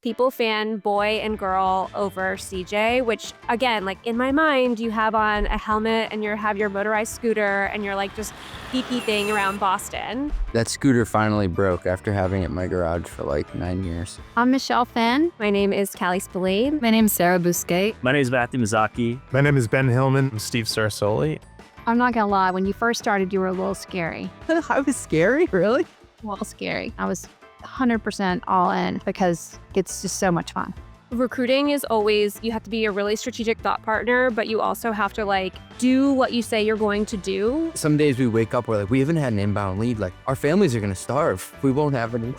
people fan boy and girl over CJ, which again, like in my mind, you have on a helmet and you have your motorized scooter and you're like just beeping around Boston. That scooter finally broke after having it in my garage for like 9 years. I'm Michelle Finn. My name is Callie Spillane. My name's Sarah Bousquet. My name is Mozzocchi. My name is Hillman and Steve Cerasoli. I'm not gonna lie, when you first started, you were a little scary. I was scary, really? A little scary. I was 100% all in because it's just so much fun. Recruiting is always, you have to be a really strategic thought partner, but you also have to like do what you say you're going to do. Some days we wake up, we're like, we haven't had an inbound lead. Like, our families are gonna starve. We won't have any.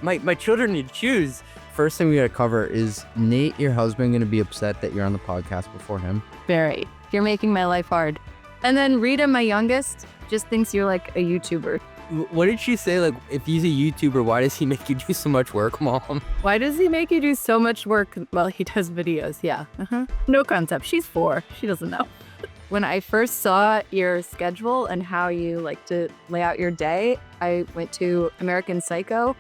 my children need shoes. First thing we gotta cover is, Nate, your husband, gonna be upset that you're on the podcast before him? Very. You're making my life hard. And then Rita, my youngest, just thinks you're like a YouTuber. What did she say? Like, if he's a YouTuber, why does he make you do so much work, Mom? Why does he make you do so much work? Well, he does videos, yeah. No concept. She's 4. She doesn't know. When I first saw your schedule and how you like to lay out your day, I went to American Psycho,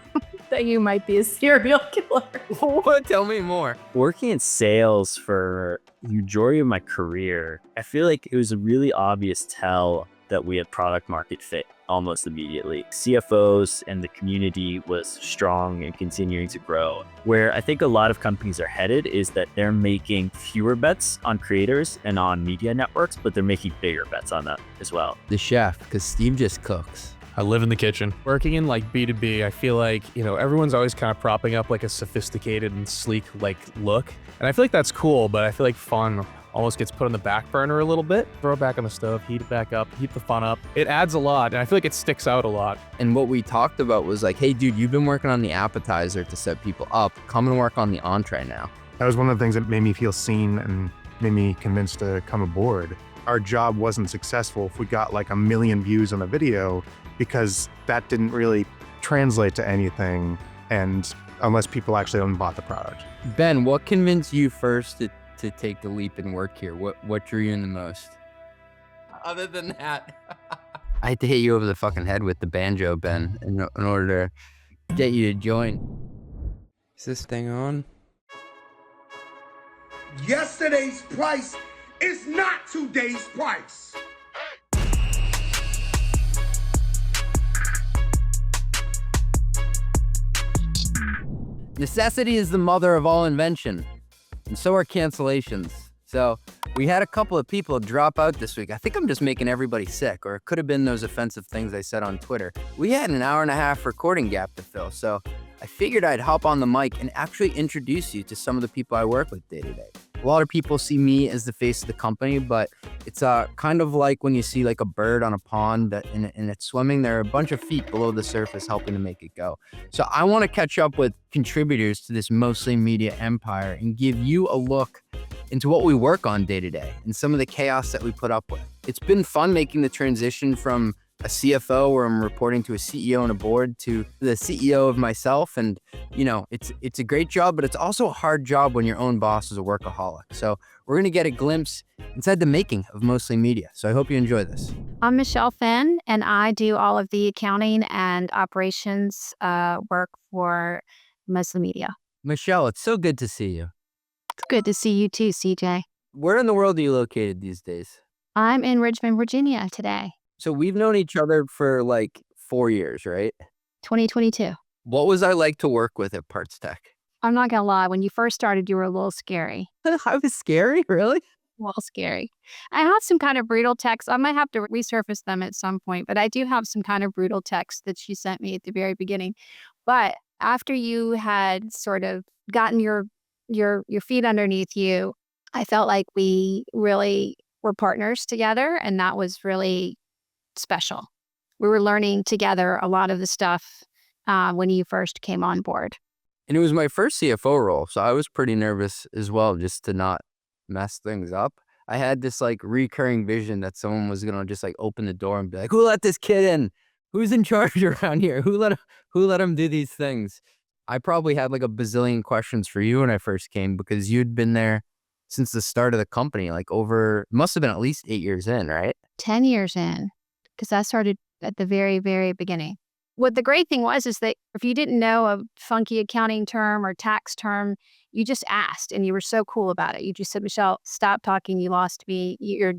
that you might be a serial killer. What? Tell me more. Working in sales for the majority of my career, I feel like it was a really obvious tell that we had product market fit almost immediately. CFOs and the community was strong and continuing to grow. Where I think a lot of companies are headed is that they're making fewer bets on creators and on media networks, but they're making bigger bets on that as well. The chef, because Steve just cooks. I live in the kitchen. Working in like B2B, I feel like, everyone's always kind of propping up like a sophisticated and sleek like look. And I feel like that's cool, but I feel like fun almost gets put on the back burner a little bit. Throw it back on the stove, heat it back up, keep the fun up. It adds a lot, and I feel like it sticks out a lot. And what we talked about was like, hey, dude, you've been working on the appetizer to set people up. Come and work on the entree now. That was one of the things that made me feel seen and made me convinced to come aboard. Our job wasn't successful if we got like 1 million views on a video, because that didn't really translate to anything, and unless people actually bought the product. Ben, what convinced you first to take the leap and work here? What drew you in the most? Other than that. I had to hit you over the fucking head with the banjo, Ben, in order to get you to join. Is this thing on? Yesterday's price is not today's price. Necessity is the mother of all invention, and so are cancellations. So we had a couple of people drop out this week. I think I'm just making everybody sick, or it could have been those offensive things I said on Twitter. We had an 1.5-hour recording gap to fill, so I figured I'd hop on the mic and actually introduce you to some of the people I work with day to day. A lot of people see me as the face of the company, but it's kind of like when you see like a bird on a pond and it's swimming. There are a bunch of feet below the surface helping to make it go. So I want to catch up with contributors to this mostly media empire and give you a look into what we work on day to day and some of the chaos that we put up with. It's been fun making the transition from a CFO where I'm reporting to a CEO and a board to the CEO of myself. And, it's a great job, but it's also a hard job when your own boss is a workaholic. So we're going to get a glimpse inside the making of Mostly Media. So I hope you enjoy this. I'm Michelle Finn, and I do all of the accounting and operations work for Mostly Media. Michelle, it's so good to see you. It's good to see you too, CJ. Where in the world are you located these days? I'm in Richmond, Virginia today. So we've known each other for like 4 years, right? 2022. What was I like to work with at Parts Tech? I'm not gonna lie, when you first started, you were a little scary. I was scary, really? A little scary. I have some kind of brutal texts. I might have to resurface them at some point, but I do have some kind of brutal text that she sent me at the very beginning. But after you had sort of gotten your feet underneath you, I felt like we really were partners together, and that was really special. We were learning together a lot of the stuff when you first came on board. And it was my first CFO role, so I was pretty nervous as well, just to not mess things up. I had this like recurring vision that someone was gonna just like open the door and be like, "Who let this kid in? Who's in charge around here? Who let him do these things?" I probably had like a bazillion questions for you when I first came, because you'd been there since the start of the company, like must have been at least 8 years in, right? 10 years in, because I started at the very, very beginning. what the great thing was is that if you didn't know a funky accounting term or tax term, you just asked and you were so cool about it. You just said, Michelle, stop talking. You lost me. You're,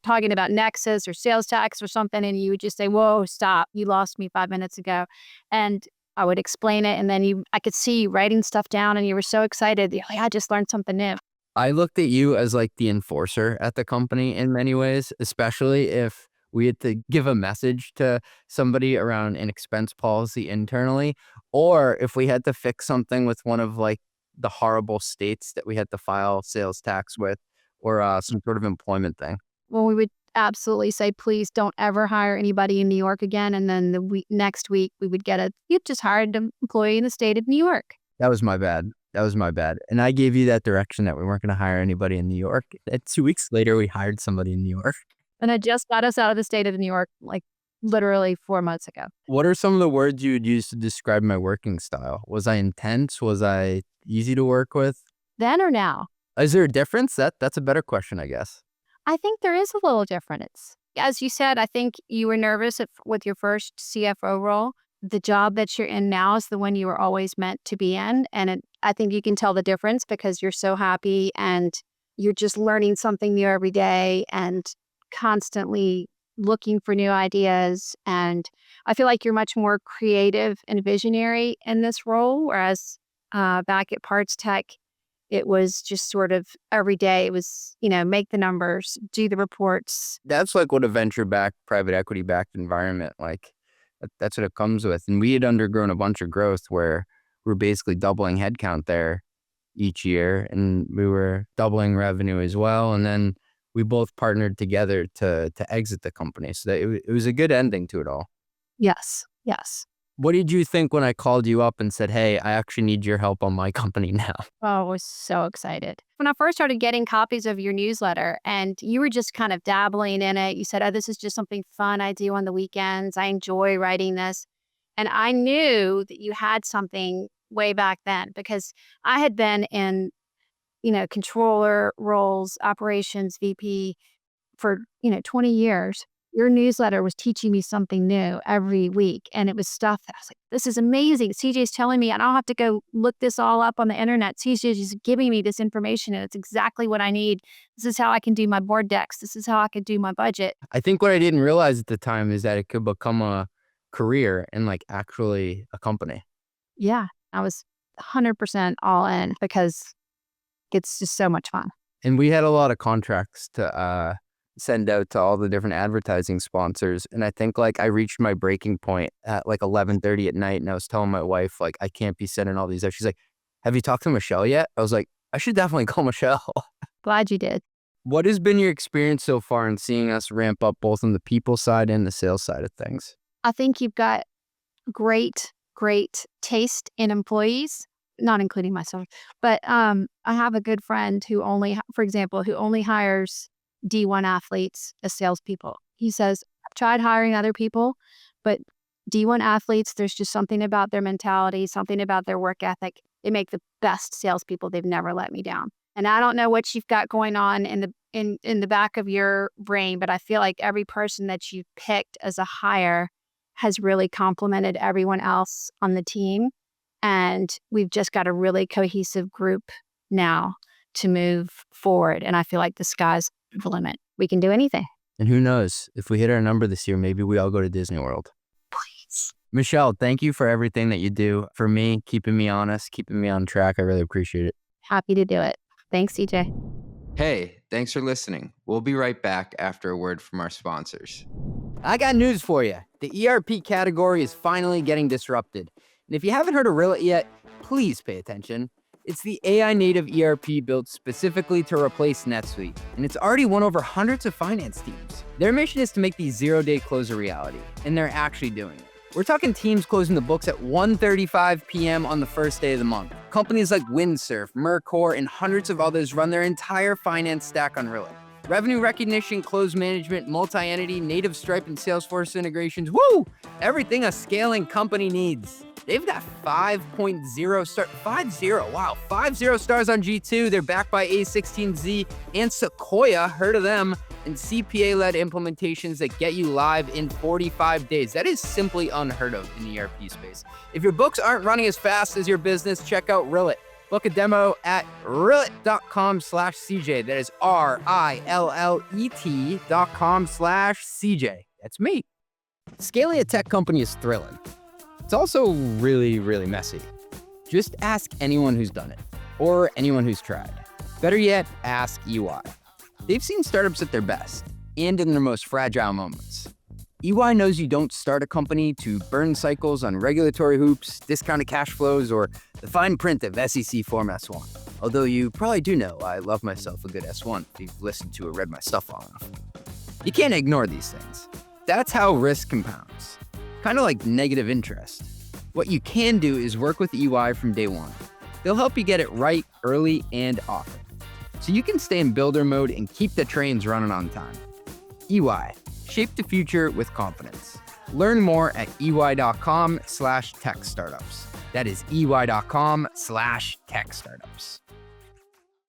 talking about Nexus or sales tax or something. And you would just say, whoa, stop. You lost me 5 minutes ago. And I would explain it. And then I could see you writing stuff down and you were so excited. You're like, I just learned something new. I looked at you as like the enforcer at the company in many ways, especially if we had to give a message to somebody around an expense policy internally, or if we had to fix something with one of like the horrible states that we had to file sales tax with, or some sort of employment thing. Well, we would absolutely say, please don't ever hire anybody in New York again. And then next week we would get you just hired an employee in the state of New York. That was my bad. And I gave you that direction that we weren't going to hire anybody in New York. And 2 weeks later, we hired somebody in New York. And I just got us out of the state of New York, like literally 4 months ago. What are some of the words you would use to describe my working style? Was I intense? Was I easy to work with? Then or now? Is there a difference? That's a better question, I guess. I think there is a little difference. As you said, I think you were nervous with your first CFO role. The job that you're in now is the one you were always meant to be in. And I think you can tell the difference because you're so happy and you're just learning something new every day and constantly looking for new ideas. And I feel like you're much more creative and visionary in this role, whereas back at Parts Tech, it was just sort of every day. It was, make the numbers, do the reports. That's like what a venture-backed, private equity-backed environment, like that's what it comes with. And we had undergone a bunch of growth where we're basically doubling headcount there each year, and we were doubling revenue as well. And then we both partnered together to exit the company. So that it was a good ending to it all. Yes. What did you think when I called you up and said, hey, I actually need your help on my company now? Oh, I was so excited. When I first started getting copies of your newsletter and you were just kind of dabbling in it, you said, oh, this is just something fun I do on the weekends. I enjoy writing this. And I knew that you had something way back then because I had been in, controller roles, operations, VP for, 20 years. Your newsletter was teaching me something new every week. And it was stuff that I was like, this is amazing. CJ's telling me I don't have to go look this all up on the internet. CJ's just giving me this information and it's exactly what I need. This is how I can do my board decks. This is how I can do my budget. I think what I didn't realize at the time is that it could become a career and like actually a company. Yeah, I was 100% all in because it's just so much fun. And we had a lot of contracts to send out to all the different advertising sponsors. And I think like I reached my breaking point at like 11:30 at night. And I was telling my wife, like, I can't be sending all these out. She's like, have you talked to Michelle yet? I was like, I should definitely call Michelle. Glad you did. What has been your experience so far in seeing us ramp up both on the people side and the sales side of things? I think you've got great taste in employees, not including myself. But I have a good friend who only hires D1 athletes as salespeople. He says, I've tried hiring other people, but D1 athletes, there's just something about their mentality, something about their work ethic. They make the best salespeople. They've never let me down. And I don't know what you've got going on in the back of your brain, but I feel like every person that you've picked as a hire has really complemented everyone else on the team. And we've just got a really cohesive group now to move forward. And I feel like the sky's the limit. We can do anything. And who knows, if we hit our number this year, maybe we all go to Disney World. Please. Michelle, thank you for everything that you do for me, keeping me honest, keeping me on track. I really appreciate it. Happy to do it. Thanks, CJ. Hey, thanks for listening. We'll be right back after a word from our sponsors. I got news for you. The ERP category is finally getting disrupted. And if you haven't heard of Rillet yet, please pay attention. It's the AI native ERP built specifically to replace NetSuite, and it's already won over hundreds of finance teams. Their mission is to make the zero-day close a reality, and they're actually doing it. We're talking teams closing the books at 1:35 p.m. on the first day of the month. Companies like Windsurf, Mercor, and hundreds of others run their entire finance stack on Rillet. Revenue recognition, close management, multi-entity, native Stripe and Salesforce integrations, woo! Everything a scaling company needs. They've got 5.0 stars on G2. They're backed by A16Z and Sequoia, heard of them, and CPA-led implementations that get you live in 45 days. That is simply unheard of in the ERP space. If your books aren't running as fast as your business, check out Rillet. Book a demo at rillet.com/CJ. That is RILLET.com/CJ. That's me. Scaling a tech company is thrilling. It's also really, really messy. Just ask anyone who's done it, or anyone who's tried. Better yet, ask EY. They've seen startups at their best, and in their most fragile moments. EY knows you don't start a company to burn cycles on regulatory hoops, discounted cash flows, or the fine print of SEC Form S1. Although you probably do know I love myself a good S1 if you've listened to or read my stuff long enough. You can't ignore these things. That's how risk compounds. Kind of like negative interest. What you can do is work with EY from day one. They'll help you get it right early and often, so you can stay in builder mode and keep the trains running on time. EY, shape the future with confidence. Learn more at ey.com/techstartups. That is ey.com/techstartups.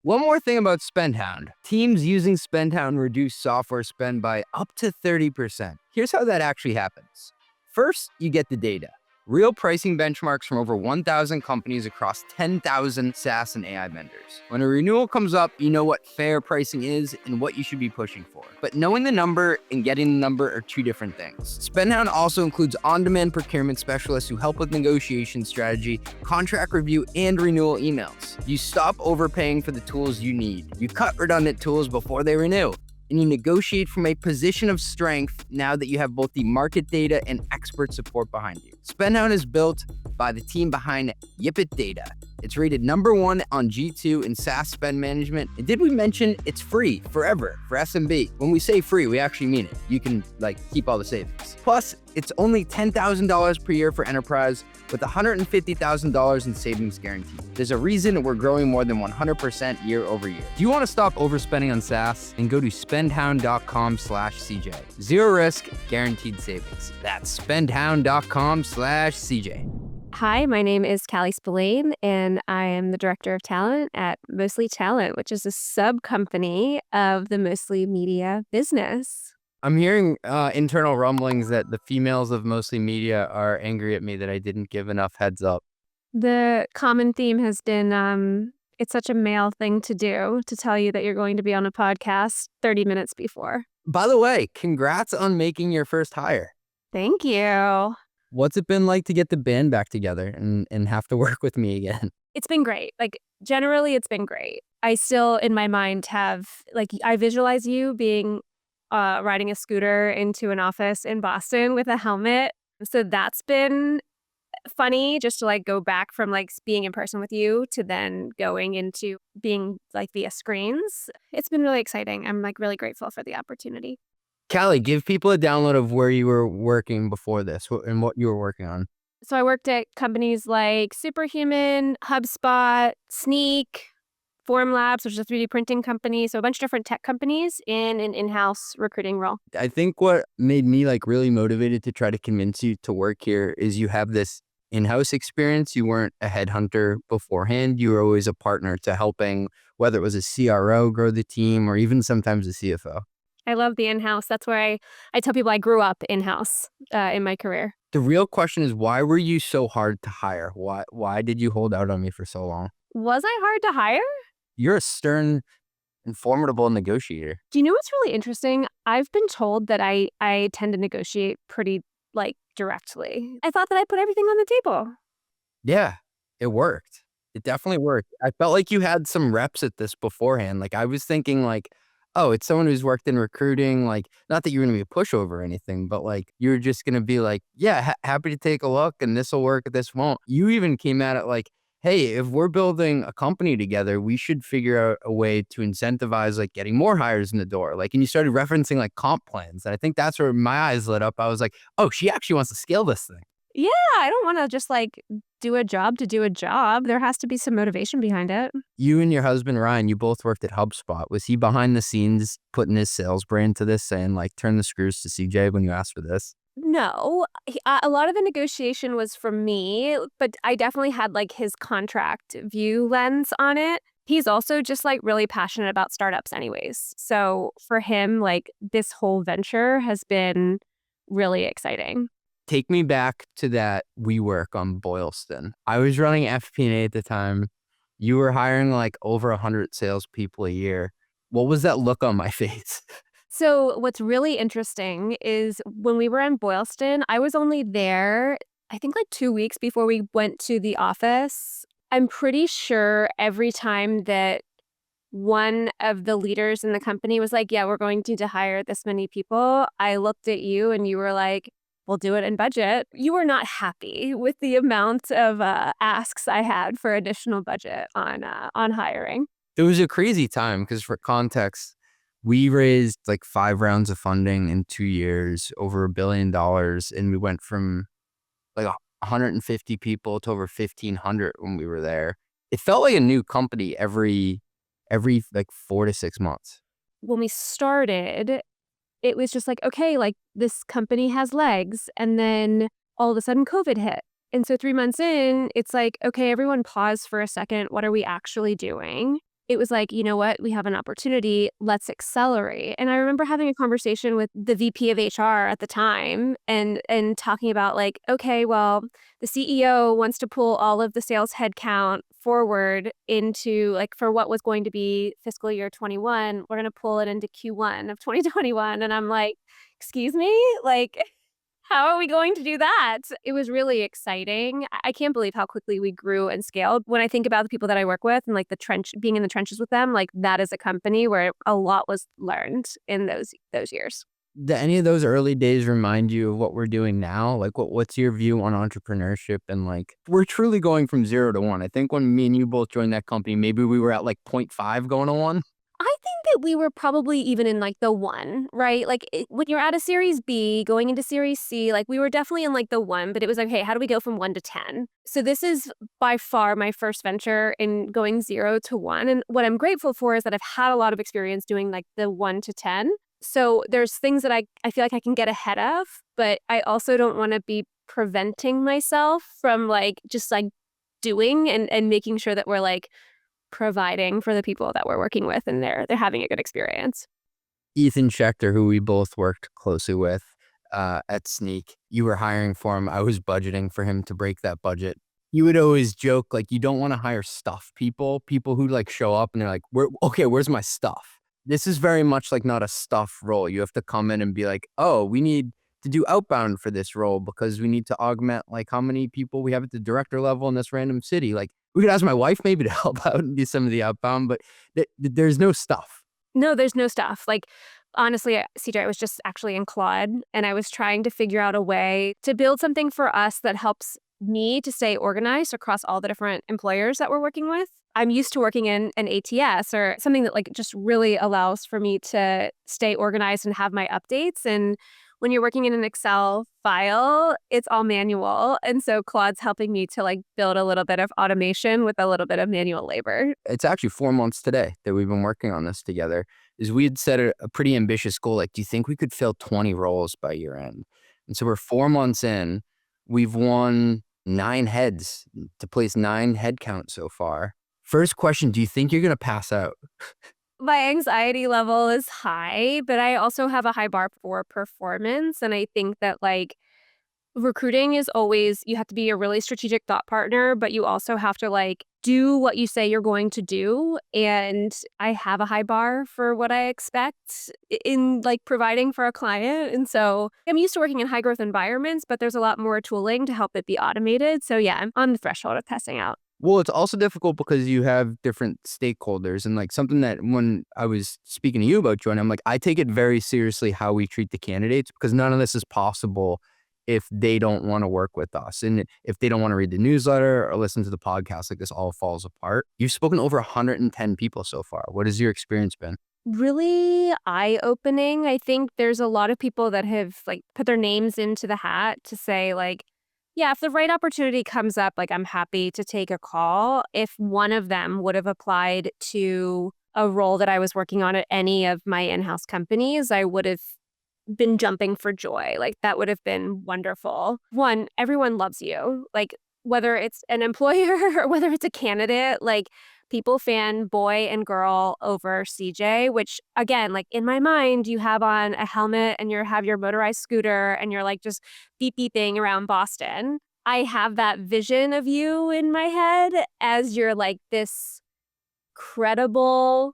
One more thing about SpendHound. Teams using SpendHound reduce software spend by up to 30%. Here's how that actually happens. First, you get the data. Real pricing benchmarks from over 1,000 companies across 10,000 SaaS and AI vendors. When a renewal comes up, you know what fair pricing is and what you should be pushing for. But knowing the number and getting the number are two different things. SpendHound also includes on-demand procurement specialists who help with negotiation strategy, contract review, and renewal emails. You stop overpaying for the tools you need. You cut redundant tools before they renew. And you negotiate from a position of strength now that you have both the market data and expert support behind you. SpendHound is built by the team behind Yipit Data. It's rated #1 on G2 in SaaS spend management. And did we mention it's free forever for SMB? When we say free, we actually mean it. You can keep all the savings. Plus, it's only $10,000 per year for enterprise with $150,000 in savings guaranteed. There's a reason we're growing more than 100% year over year. Do you want to stop overspending on SaaS? Then go to spendhound.com/CJ. Zero risk, guaranteed savings. That's spendhound.com/CJ. Hi, my name is Callie Spillane, and I am the Director of Talent at Mostly Talent, which is a sub-company of the Mostly Media business. I'm hearing internal rumblings that the females of Mostly Media are angry at me that I didn't give enough heads up. The common theme has been it's such a male thing to do to tell you that you're going to be on a podcast 30 minutes before. By the way, congrats on making your first hire. Thank you. What's it been like to get the band back together and have to work with me again? It's been great. Generally, it's been great. I still, in my mind, have, I visualize you being riding a scooter into an office in Boston with a helmet. So that's been funny, just to go back from being in person with you to then going into being via screens. It's been really exciting. I'm really grateful for the opportunity. Callie, give people a download of where you were working before this and what you were working on. So I worked at companies like Superhuman, HubSpot, Snyk, Formlabs, which is a 3D printing company. So a bunch of different tech companies in an in-house recruiting role. I think what made me really motivated to try to convince you to work here is you have this in-house experience. You weren't a headhunter beforehand. You were always a partner to helping, whether it was a CRO grow the team or even sometimes a CFO. I love the in-house. That's where I tell people I grew up in-house in my career. The real question is, why were you so hard to hire? Why did you hold out on me for so long? Was I hard to hire? You're a stern and formidable negotiator. Do you know what's really interesting? I've been told that I tend to negotiate pretty directly. I thought that I put everything on the table. Yeah, it worked. It definitely worked. I felt like you had some reps at this beforehand. I was thinking oh, it's someone who's worked in recruiting. Not that you're going to be a pushover or anything, but you're just going to be yeah, happy to take a look and this will work, this won't. You even came at it hey, if we're building a company together, we should figure out a way to incentivize getting more hires in the door. And you started referencing comp plans. And I think that's where my eyes lit up. I was oh, she actually wants to scale this thing. Yeah, I don't want to just do a job to do a job. There has to be some motivation behind it. You and your husband, Ryan, you both worked at HubSpot. Was he behind the scenes putting his sales brain to this, saying turn the screws to CJ when you asked for this? No, a lot of the negotiation was from me, but I definitely had his contract view lens on it. He's also just like really passionate about startups anyways. So for him, like this whole venture has been really exciting. Take me back to that WeWork on Boylston. I was running FP&A at the time. You were hiring like over 100 salespeople a year. What was that look on my face? So what's really interesting is when we were in Boylston, I was only there, I think like 2 weeks before we went to the office. I'm pretty sure every time that one of the leaders in the company was like, yeah, we're going to hire this many people, I looked at you and you were like, we'll do it in budget. You were not happy with the amount of asks I had for additional budget on hiring. It was a crazy time because for context, we raised like 5 rounds of funding in 2 years, over $1 billion. And we went from like 150 people to over 1,500 when we were there. It felt like a new company every like 4 to 6 months. When we started, it was just like, okay, like this company has legs. And then all of a sudden COVID hit. And so 3 months in, it's like, okay, everyone pause for a second. What are we actually doing? It was like, you know what? We have an opportunity. Let's accelerate. And I remember having a conversation with the VP of HR at the time and talking about like, okay, well, the CEO wants to pull all of the sales headcount forward into like for what was going to be fiscal year 21. We're going to pull it into Q1 of 2021. And I'm like, excuse me? Like, how are we going to do that? It was really exciting. I can't believe how quickly we grew and scaled. When I think about the people that I work with and like being in the trenches with them, like that is a company where a lot was learned in those years. Do any of those early days remind you of what we're doing now? Like what's your view on entrepreneurship? And like, we're truly going from 0 to 1. I think when me and you both joined that company, maybe we were at like 0.5 going to 1. I think that we were probably even in like the 1, right? Like when you're at a series B going into series C, like we were definitely in like the 1, but it was like, hey, how do we go from 1 to 10? So this is by far my first venture in going 0 to 1. And what I'm grateful for is that I've had a lot of experience doing like the 1 to 10. So there's things that I feel like I can get ahead of, but I also don't want to be preventing myself from like just like doing and making sure that we're like providing for the people that we're working with and they're having a good experience. Ethan Schechter, who we both worked closely with at Snyk, you were hiring for him. I was budgeting for him to break that budget. You would always joke, like, you don't want to hire stuff people who like show up and they're like, where's my stuff? This is very much like not a stuff role. You have to come in and be like, oh, we need to do outbound for this role because we need to augment like how many people we have at the director level in this random city. Like we could ask my wife maybe to help out and do some of the outbound, but there's no stuff. No, there's no stuff. Like, honestly, CJ, I was just actually in Claude and I was trying to figure out a way to build something for us that helps me to stay organized across all the different employers that we're working with. I'm used to working in an ATS or something that like just really allows for me to stay organized and have my updates. And when you're working in an Excel file, it's all manual. And so Claude's helping me to like build a little bit of automation with a little bit of manual labor. It's actually 4 months today that we've been working on this together. Is we had set a pretty ambitious goal. Like, do you think we could fill 20 roles by year end? And so we're 4 months in. We've won 9 heads to place 9 head count so far. First question, do you think you're going to pass out? My anxiety level is high, but I also have a high bar for performance. And I think that like recruiting is always, you have to be a really strategic thought partner, but you also have to like do what you say you're going to do. And I have a high bar for what I expect in like providing for a client. And so I'm used to working in high growth environments, but there's a lot more tooling to help it be automated. So yeah, I'm on the threshold of passing out. Well, it's also difficult because you have different stakeholders and like something that when I was speaking to you about joining, I'm like, I take it very seriously how we treat the candidates because none of this is possible if they don't want to work with us. And if they don't want to read the newsletter or listen to the podcast, like this all falls apart. You've spoken to over 110 people so far. What has your experience been? Really eye-opening. I think there's a lot of people that have like put their names into the hat to say like, yeah, if the right opportunity comes up, like I'm happy to take a call. If one of them would have applied to a role that I was working on at any of my in-house companies, I would have been jumping for joy. Like that would have been wonderful. One, everyone loves you. Like whether it's an employer or whether it's a candidate, like people fan boy and girl over CJ, which again, like in my mind, you have on a helmet and you have your motorized scooter and you're like just beep beeping around Boston. I have that vision of you in my head as you're like this credible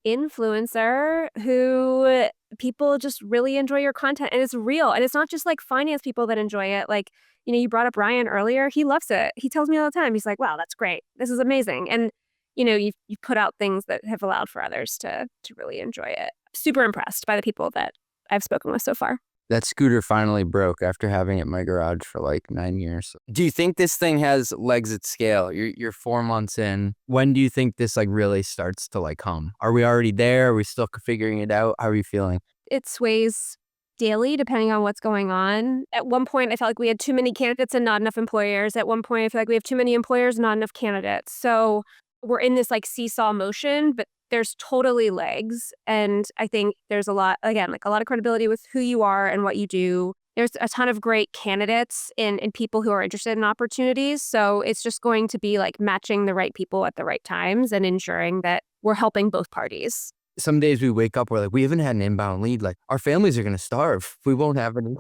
influencer who people just really enjoy your content, and it's real, and it's not just like finance people that enjoy it. Like, you brought up Ryan earlier. He loves it. He tells me all the time, he's like, wow, that's great, this is amazing. And you've put out things that have allowed for others to really enjoy it. Super impressed by the people that I've spoken with so far. That scooter finally broke after having it in my garage for like 9 years. Do you think this thing has legs at scale? You're 4 months in. When do you think this like really starts to like hum? Are we already there? Are we still figuring it out? How are you feeling? It sways daily depending on what's going on. At one point, I felt like we had too many candidates and not enough employers. At one point, I feel like we have too many employers, not enough candidates. So we're in this like seesaw motion, but there's totally legs. And I think there's a lot, again, like a lot of credibility with who you are and what you do. There's a ton of great candidates and people who are interested in opportunities. So it's just going to be like matching the right people at the right times and ensuring that we're helping both parties. Some days we wake up, we're like, we haven't had an inbound lead. Like our families are going to starve. We won't have any.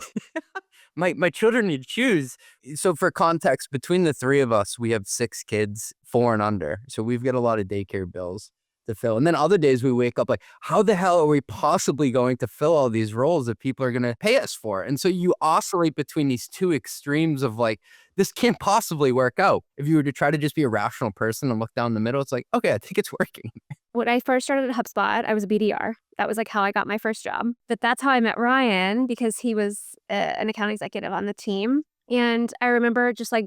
My children need shoes. So for context, between the 3 of us, we have 6 kids, 4 and under. So we've got a lot of daycare bills to fill. And then other days we wake up like, how the hell are we possibly going to fill all these roles that people are going to pay us for? And so you oscillate between these 2 extremes of like, this can't possibly work out. If you were to try to just be a rational person and look down the middle, it's like, okay, I think it's working. When I first started at HubSpot, I was a BDR. That was like how I got my first job. But that's how I met Ryan, because he was an account executive on the team. And I remember just like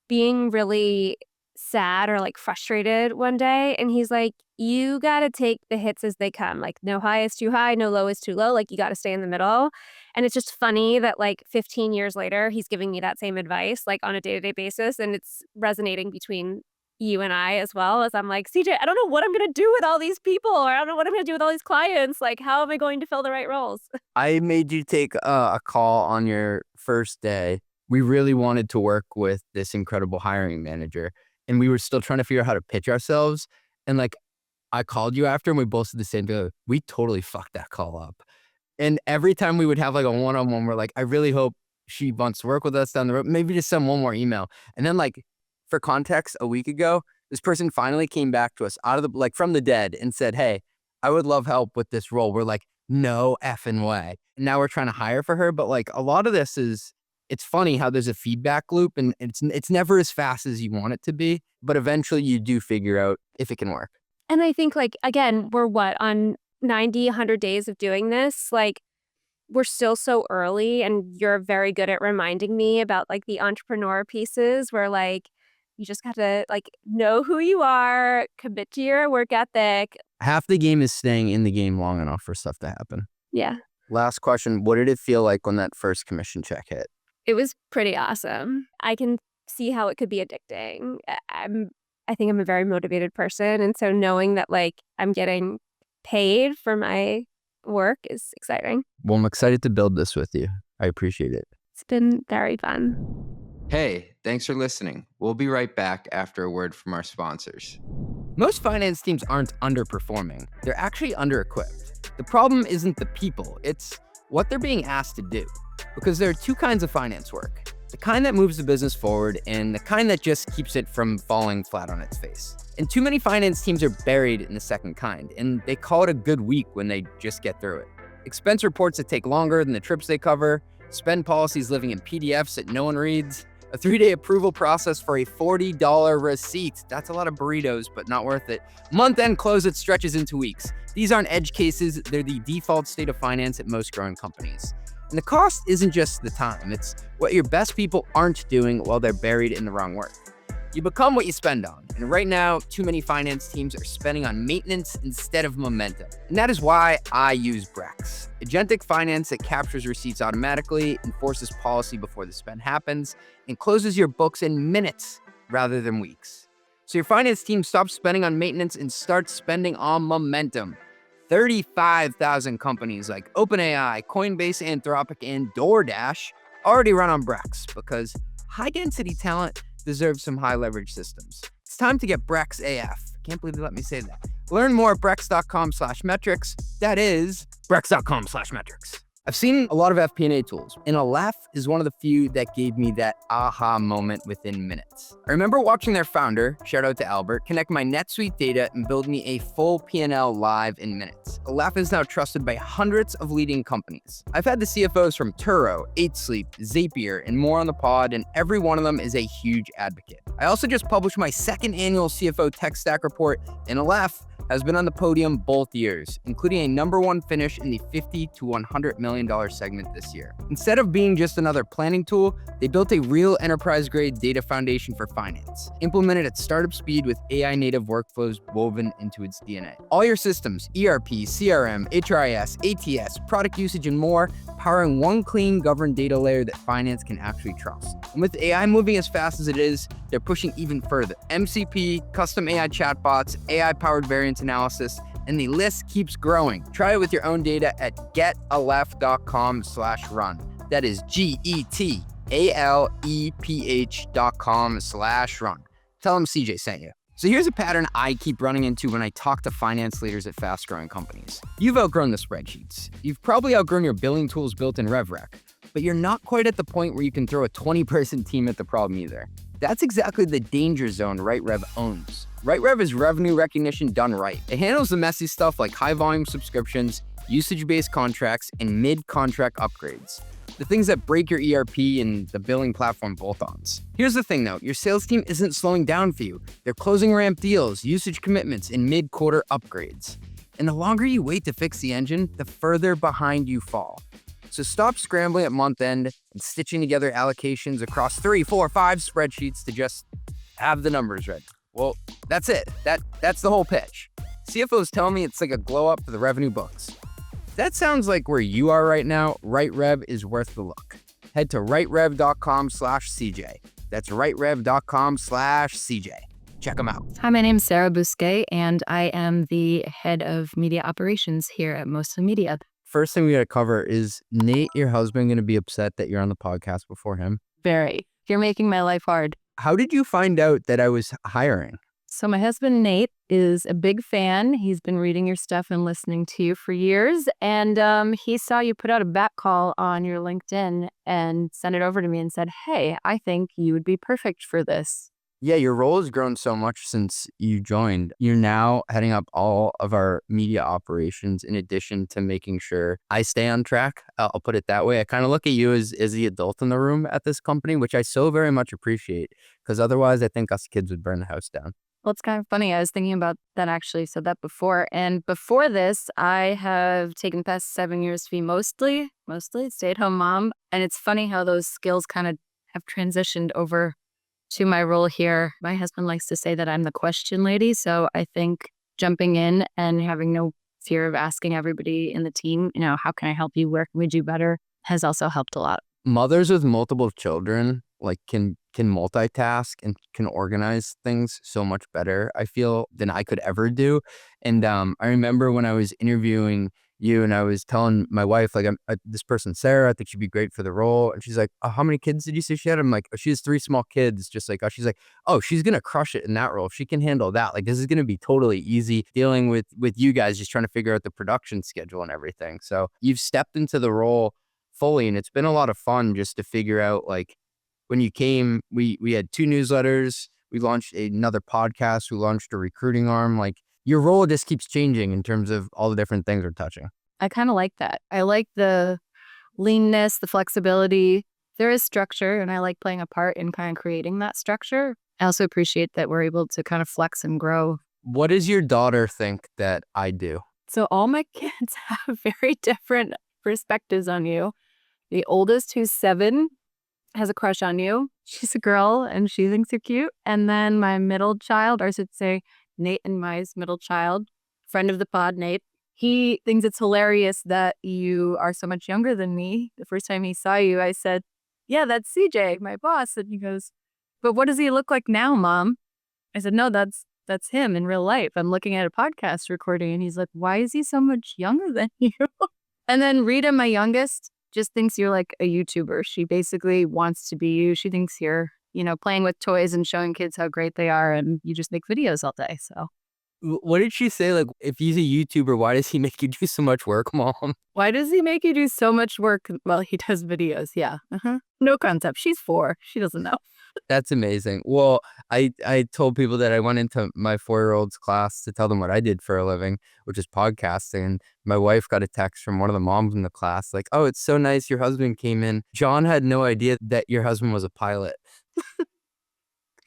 being really sad or like frustrated one day. And he's like, you got to take the hits as they come. Like no high is too high, no low is too low. Like you got to stay in the middle. And it's just funny that like 15 years later, he's giving me that same advice, like on a day-to-day basis. And it's resonating between you and I as well, as I'm like, CJ, I don't know what I'm going to do with all these people, or I don't know what I'm going to do with all these clients. Like, how am I going to fill the right roles? I made you take a call on your first day. We really wanted to work with this incredible hiring manager, and we were still trying to figure out how to pitch ourselves. And like, I called you after and we both said the same thing. We totally fucked that call up. And every time we would have like a one-on-one, we're like, I really hope she wants to work with us down the road. Maybe just send one more email. And then like, for context, a week ago, this person finally came back to us out of the, like from the dead and said, hey, I would love help with this role. We're like, no effing way. And now we're trying to hire for her. But like a lot of this is, it's funny how there's a feedback loop and it's never as fast as you want it to be. But eventually you do figure out if it can work. And I think like, again, we're on 90, 100 days of doing this. Like we're still so early, and you're very good at reminding me about like the entrepreneur pieces where like, you just got to like know who you are, commit to your work ethic. Half the game is staying in the game long enough for stuff to happen. Yeah. Last question. What did it feel like when that first commission check hit? It was pretty awesome. I can see how it could be addicting. I think I'm a very motivated person. And so knowing that like I'm getting paid for my work is exciting. Well, I'm excited to build this with you. I appreciate it. It's been very fun. Hey, thanks for listening. We'll be right back after a word from our sponsors. Most finance teams aren't underperforming. They're actually under-equipped. The problem isn't the people, it's what they're being asked to do. Because there are 2 kinds of finance work. The kind that moves the business forward and the kind that just keeps it from falling flat on its face. And too many finance teams are buried in the second kind, and they call it a good week when they just get through it. Expense reports that take longer than the trips they cover, spend policies living in PDFs that no one reads, a 3-day approval process for a $40 receipt. That's a lot of burritos, but not worth it. Month-end close that stretches into weeks. These aren't edge cases. They're the default state of finance at most growing companies. And the cost isn't just the time. It's what your best people aren't doing while they're buried in the wrong work. You become what you spend on. And right now, too many finance teams are spending on maintenance instead of momentum. And that is why I use Brex. Agentic finance that captures receipts automatically, enforces policy before the spend happens, and closes your books in minutes rather than weeks. So your finance team stops spending on maintenance and starts spending on momentum. 35,000 companies like OpenAI, Coinbase, Anthropic, and DoorDash already run on Brex because high-density talent deserves some high-leverage systems. It's time to get Brex AF. Can't believe they let me say that. Learn more at brex.com/metrics. That is brex.com/metrics. I've seen a lot of FP&A tools, and Aleph is one of the few that gave me that aha moment within minutes. I remember watching their founder, shout out to Albert, connect my NetSuite data and build me a full P&L live in minutes. Aleph is now trusted by hundreds of leading companies. I've had the CFOs from Turo, 8Sleep, Zapier, and more on the pod, and every one of them is a huge advocate. I also just published my second annual CFO Tech Stack report, and Aleph has been on the podium both years, including a #1 finish in the $50 to $100 million segment this year. Instead of being just another planning tool, they built a real enterprise-grade data foundation for finance, implemented at startup speed with AI-native workflows woven into its DNA. All your systems, ERP, CRM, HRIS, ATS, product usage, and more, powering one clean, governed data layer that finance can actually trust. And with AI moving as fast as it is, they're pushing even further. MCP, custom AI chatbots, AI-powered variance analysis, and the list keeps growing. Try it with your own data at getaleph.com/run. That is GETALEPH.com/run. Tell them CJ sent you. So here's a pattern I keep running into when I talk to finance leaders at fast-growing companies. You've outgrown the spreadsheets. You've probably outgrown your billing tools built in RevRec, but you're not quite at the point where you can throw a 20-person team at the problem either. That's exactly the danger zone RightRev owns. RightRev is revenue recognition done right. It handles the messy stuff like high-volume subscriptions, usage-based contracts, and mid-contract upgrades. The things that break your ERP and the billing platform bolt-ons. Here's the thing though, your sales team isn't slowing down for you. They're closing ramp deals, usage commitments, and mid-quarter upgrades. And the longer you wait to fix the engine, the further behind you fall. So stop scrambling at month end and stitching together allocations across 3, 4, 5 spreadsheets to just have the numbers ready. Well, that's it. That's the whole pitch. CFOs tell me it's like a glow up for the revenue books. If that sounds like where you are right now, RightRev is worth the look. Head to rightrev.com/CJ. That's rightrev.com/CJ. Check them out. Hi, my name's Sarah Bousquet, and I am the head of media operations here at Mostly Media. First thing we gotta cover is Nate, your husband, gonna be upset that you're on the podcast before him? Very. You're making my life hard. How did you find out that I was hiring? So my husband, Nate, is a big fan. He's been reading your stuff and listening to you for years. And he saw you put out a back call on your LinkedIn and sent it over to me and said, hey, I think you would be perfect for this. Yeah, your role has grown so much since you joined. You're now heading up all of our media operations in addition to making sure I stay on track. I'll put it that way. I kind of look at you as the adult in the room at this company, which I so very much appreciate, because otherwise I think us kids would burn the house down. Well, it's kind of funny. I was thinking about that actually, said that before. And before this, I have taken the past 7 years to be mostly stay-at-home mom. And it's funny how those skills kind of have transitioned over to my role here. My husband likes to say that I'm the question lady. So I think jumping in and having no fear of asking everybody in the team, how can I help you? Where can we do better? Has also helped a lot. Mothers with multiple children can multitask and can organize things so much better, I feel, than I could ever do. And I remember when I was interviewing you and I was telling my wife, like, this person, Sarah, I think she'd be great for the role. And she's like, oh, how many kids did you say she had? I'm like, oh, she has 3 small kids, just like us. She's like, oh, she's going to crush it in that role. If she can handle that, like, this is going to be totally easy dealing with you guys, just trying to figure out the production schedule and everything. So you've stepped into the role fully, and it's been a lot of fun just to figure out, like, when you came, we had 2 newsletters, we launched another podcast, we launched a recruiting arm. Like, your role just keeps changing in terms of all the different things we're touching. I kind of like that. I like the leanness, the flexibility. There is structure, and I like playing a part in kind of creating that structure. I also appreciate that we're able to kind of flex and grow. What does your daughter think that I do? So all my kids have very different perspectives on you. The oldest, who's 7, has a crush on you. She's a girl and she thinks you're cute. And then my middle child, or I should say Nate and my middle child, friend of the pod, Nate, he thinks it's hilarious that you are so much younger than me. The first time he saw you, I said, yeah, that's CJ, my boss. And he goes, but what does he look like now, Mom? I said, no, that's him in real life. I'm looking at a podcast recording. And he's like, why is he so much younger than you? And then Rita, my youngest, just thinks you're like a YouTuber. She basically wants to be you. She thinks you're, playing with toys and showing kids how great they are, and you just make videos all day. So What did she say? Like, if he's a YouTuber, why does he make you do so much work, Mom? Why does he make you do so much work? Well, he does videos. Yeah. No concept. She's 4. She doesn't know. That's amazing. Well, I told people that I went into my 4-year-old's class to tell them what I did for a living, which is podcasting. And my wife got a text from one of the moms in the class like, oh, it's so nice your husband came in. John had no idea that your husband was a pilot.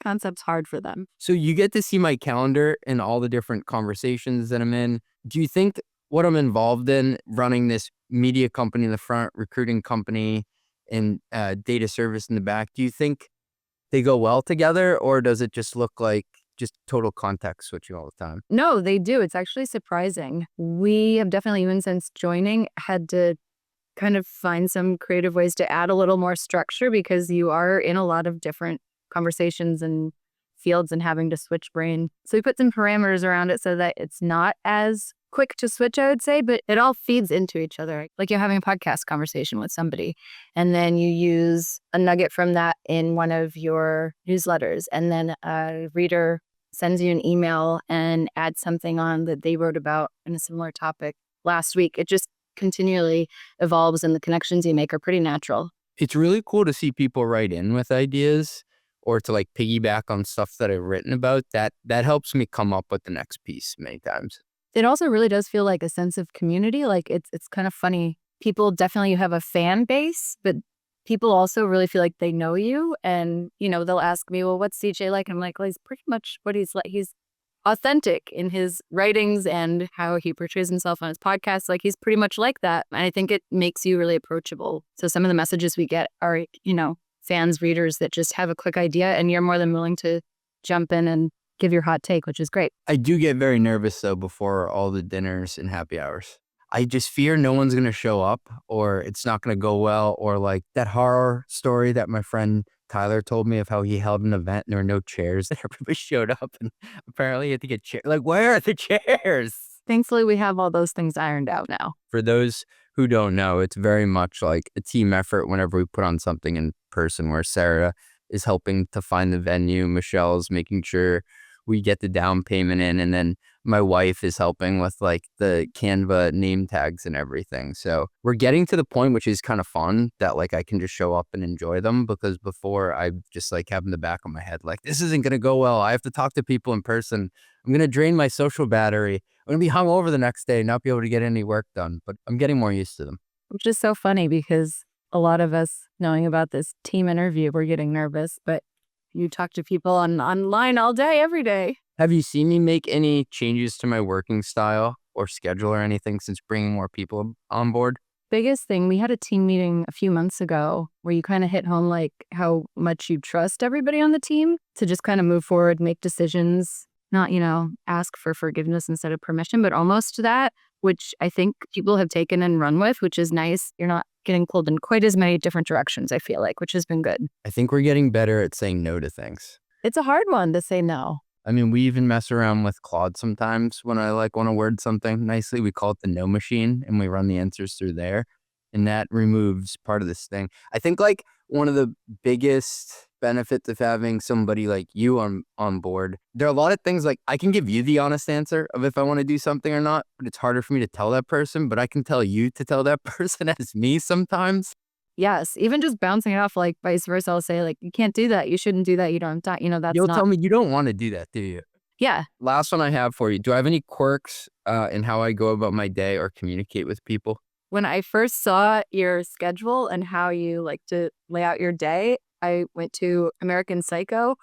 Concept's hard for them. So you get to see my calendar and all the different conversations that I'm in. Do you think what I'm involved in, running this media company in the front, recruiting company, and data service in the back, do you think they go well together, or does it just look like just total context switching all the time? No, they do. It's actually surprising. We have definitely, even since joining, had to kind of find some creative ways to add a little more structure because you are in a lot of different conversations and fields and having to switch brain. So we put some parameters around it so that it's not as quick to switch, I would say, but it all feeds into each other. Like you're having a podcast conversation with somebody, and then you use a nugget from that in one of your newsletters, and then a reader sends you an email and adds something on that they wrote about in a similar topic last week. It just continually evolves, and the connections you make are pretty natural. It's really cool to see people write in with ideas or to like piggyback on stuff that I've written about. That helps me come up with the next piece many times. It also really does feel like a sense of community. Like it's kind of funny. People definitely have a fan base, but people also really feel like they know you. And, you know, they'll ask me, well, what's CJ like? I'm like, well, he's pretty much what he's like. He's authentic in his writings and how he portrays himself on his podcast. Like he's pretty much like that. And I think it makes you really approachable. So some of the messages we get are, you know, fans, readers that just have a quick idea, and you're more than willing to jump in and give your hot take, which is great. I do get very nervous though before all the dinners and happy hours. I just fear no one's going to show up, or it's not going to go well, or like that horror story that my friend Tyler told me of how he held an event and there were no chairs and everybody showed up and apparently he had to get chairs. Like, where are the chairs? Thankfully, we have all those things ironed out now. For those who don't know, it's very much like a team effort whenever we put on something in person, where Sarah is helping to find the venue, Michelle's making sure we get the down payment in, and then my wife is helping with like the Canva name tags and everything. So we're getting to the point, which is kind of fun, that like I can just show up and enjoy them, because before I just like have in the back of my head, like, this isn't going to go well. I have to talk to people in person. I'm going to drain my social battery. I'm going to be hungover the next day and not be able to get any work done, but I'm getting more used to them. Which is so funny because a lot of us knowing about this team interview, we're getting nervous, but you talk to people online all day, every day. Have you seen me make any changes to my working style or schedule or anything since bringing more people on board? Biggest thing, we had a team meeting a few months ago where you kind of hit home like how much you trust everybody on the team to just kind of move forward, make decisions, not, you know, ask for forgiveness instead of permission, but almost that, which I think people have taken and run with, which is nice. You're not getting pulled in quite as many different directions, I feel like, which has been good. I think we're getting better at saying no to things. It's a hard one to say no. I mean, we even mess around with Claude sometimes when I like want to word something nicely. We call it the no machine and we run the answers through there. And that removes part of this thing. I think like one of the biggest benefits of having somebody like you on board, there are a lot of things like I can give you the honest answer of if I want to do something or not, but it's harder for me to tell that person, but I can tell you to tell that person as me sometimes. Yes, even just bouncing it off, like vice versa, I'll say like, you can't do that. You shouldn't do that. You don't have time. You know, that's You'll not... tell me you don't want to do that, do you? Yeah. Last one I have for you. Do I have any quirks in how I go about my day or communicate with people? When I first saw your schedule and how you like to lay out your day, I went to American Psycho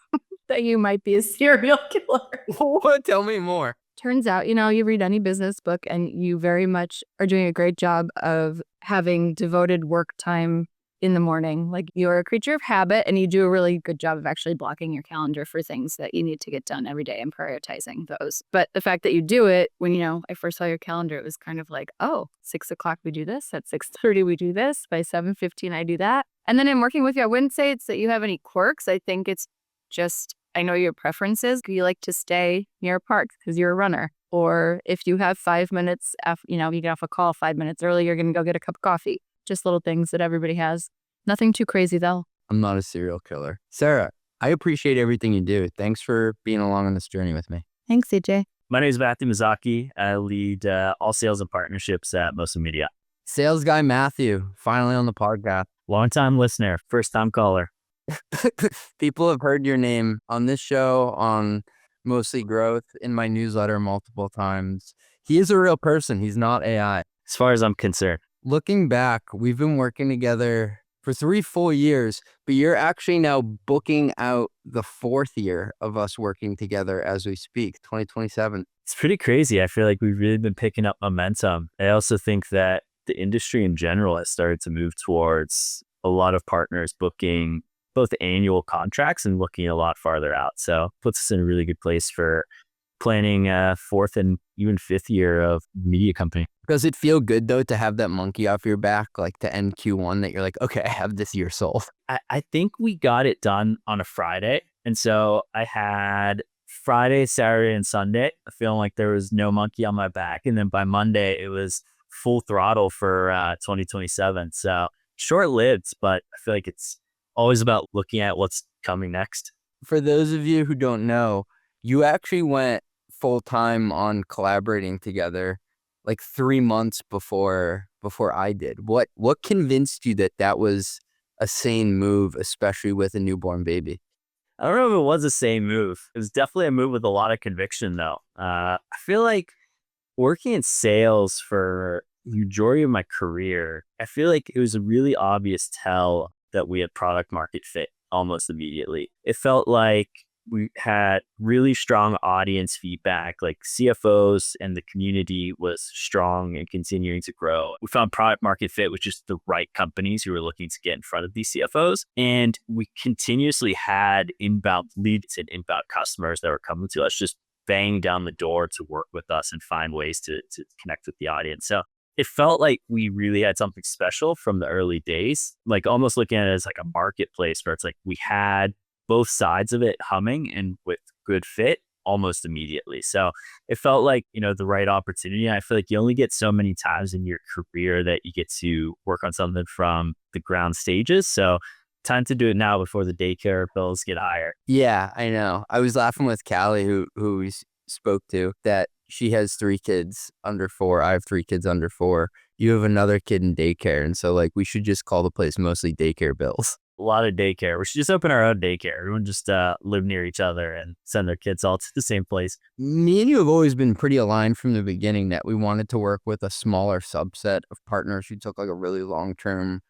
that you might be a serial killer. Tell me more. Turns out, you know, you read any business book and you very much are doing a great job of having devoted work time in the morning. Like you're a creature of habit and you do a really good job of actually blocking your calendar for things that you need to get done every day and prioritizing those. But the fact that you do it when, you know, I first saw your calendar, it was kind of like, oh, 6 o'clock we do this. At 6:30 we do this. By 7:15 I do that. And then in working with you, I wouldn't say it's that you have any quirks. I think it's just, I know your preferences. You like to stay near a park because you're a runner. Or if you have 5 minutes, you know, you get off a call 5 minutes early, you're going to go get a cup of coffee. Just little things that everybody has. Nothing too crazy, though. I'm not a serial killer. Sarah, I appreciate everything you do. Thanks for being along on this journey with me. Thanks, CJ. My name is Matthew Mozzocchi. I lead all sales and partnerships at Motion Media. Sales guy Matthew, finally on the podcast. Longtime listener, first time caller. People have heard your name on this show, on Mostly Growth, in my newsletter multiple times. He is a real person. He's not AI. As far as I'm concerned. Looking back, we've been working together for 3 full years, but you're actually now booking out the 4th year of us working together as we speak, 2027. It's pretty crazy. I feel like we've really been picking up momentum. I also think that the industry in general has started to move towards a lot of partners booking both annual contracts and looking a lot farther out. So puts us in a really good place for planning 4th and even 5th year of media company. Does it feel good though to have that monkey off your back, like to end Q1 that you're like, okay, I have this year sold? I think we got it done on a Friday. And so I had Friday, Saturday, and Sunday feeling like there was no monkey on my back. And then by Monday, it was full throttle for 2027. So short-lived, but I feel like it's always about looking at what's coming next. For those of you who don't know, you actually went full-time on collaborating together like 3 months before I did. What convinced you that that was a sane move, especially with a newborn baby? I don't know if it was the same move. It was definitely a move with a lot of conviction, though. I feel like working in sales for the majority of my career, I feel like it was a really obvious tell that we had product market fit almost immediately. It felt like we had really strong audience feedback, like CFOs and the community was strong and continuing to grow. We found product market fit with just the right companies who were looking to get in front of these CFOs. And we continuously had inbound leads and inbound customers that were coming to us, just banging down the door to work with us and find ways to connect with the audience. So it felt like we really had something special from the early days, like almost looking at it as like a marketplace where it's like we had both sides of it humming and with good fit almost immediately. So it felt like, the right opportunity. I feel like you only get so many times in your career that you get to work on something from the ground stages. So time to do it now before the daycare bills get higher. Yeah, I know. I was laughing with Callie, who we spoke to, that she has 3 kids under 4. I have 3 kids under 4. You have another kid in daycare. And so like we should just call the place Mostly Daycare Bills. A lot of daycare. We should just open our own daycare. Everyone just live near each other and send their kids all to the same place. Me and you have always been pretty aligned from the beginning that we wanted to work with a smaller subset of partners who took like a really long-term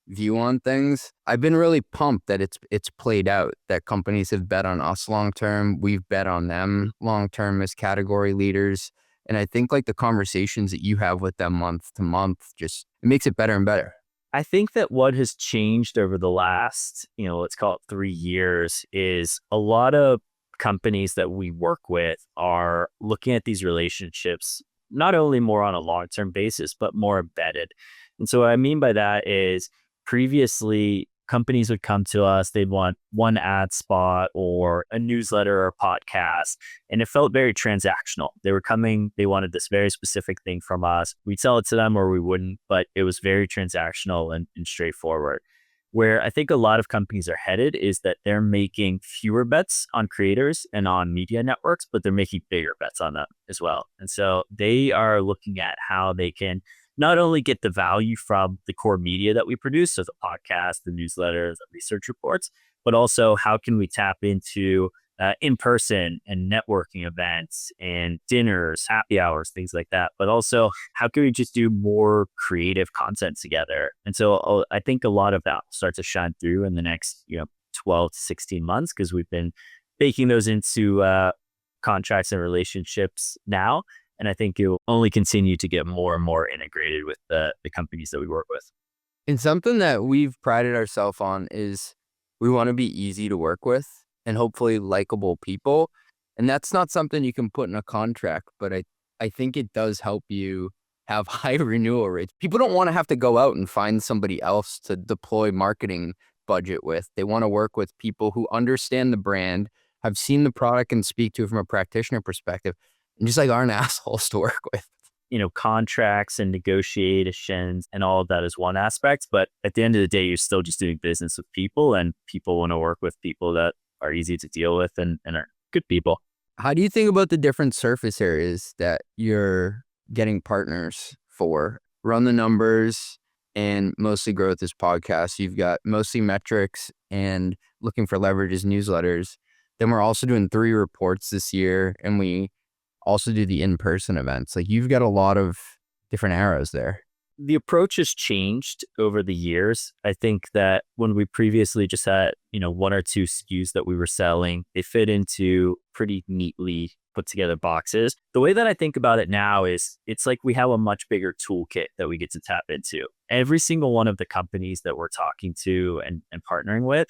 view on things. I've been really pumped that it's played out, that companies have bet on us long-term. We've bet on them long-term as category leaders. And I think like the conversations that you have with them month to month, just it makes it better and better. I think that what has changed over the last, let's call it 3 years, is a lot of companies that we work with are looking at these relationships not only more on a long-term basis, but more embedded. And so what I mean by that is previously companies would come to us, they'd want one ad spot or a newsletter or a podcast, and it felt very transactional. They were coming, they wanted this very specific thing from us. We'd sell it to them or we wouldn't, but it was very transactional and straightforward. Where I think a lot of companies are headed is that they're making fewer bets on creators and on media networks, but they're making bigger bets on them as well. And so they are looking at how they can not only get the value from the core media that we produce, so the podcast, the newsletters, the research reports, but also how can we tap into in-person and networking events and dinners, happy hours, things like that. But also how can we just do more creative content together? And so I think a lot of that will start to shine through in the next 12 to 16 months because we've been baking those into contracts and relationships now. And I think it will only continue to get more and more integrated with the companies that we work with. And something that we've prided ourselves on is we want to be easy to work with and hopefully likable people. And that's not something you can put in a contract, but I think it does help you have high renewal rates. People don't want to have to go out and find somebody else to deploy marketing budget with. They want to work with people who understand the brand, have seen the product and speak to it from a practitioner perspective, and just like aren't assholes to work with. Contracts and negotiations and all of that is one aspect. But at the end of the day, you're still just doing business with people, and people want to work with people that are easy to deal with and are good people. How do you think about the different surface areas that you're getting partners for? Run the Numbers and Mostly Growth is podcasts. You've got Mostly Metrics and Looking for Leverage is newsletters. Then we're also doing 3 reports this year, and we also do the in-person events. Like, you've got a lot of different arrows there. The approach has changed over the years. I think that when we previously just had, 1 or 2 SKUs that we were selling, they fit into pretty neatly put together boxes. The way that I think about it now is it's like we have a much bigger toolkit that we get to tap into. Every single one of the companies that we're talking to and partnering with,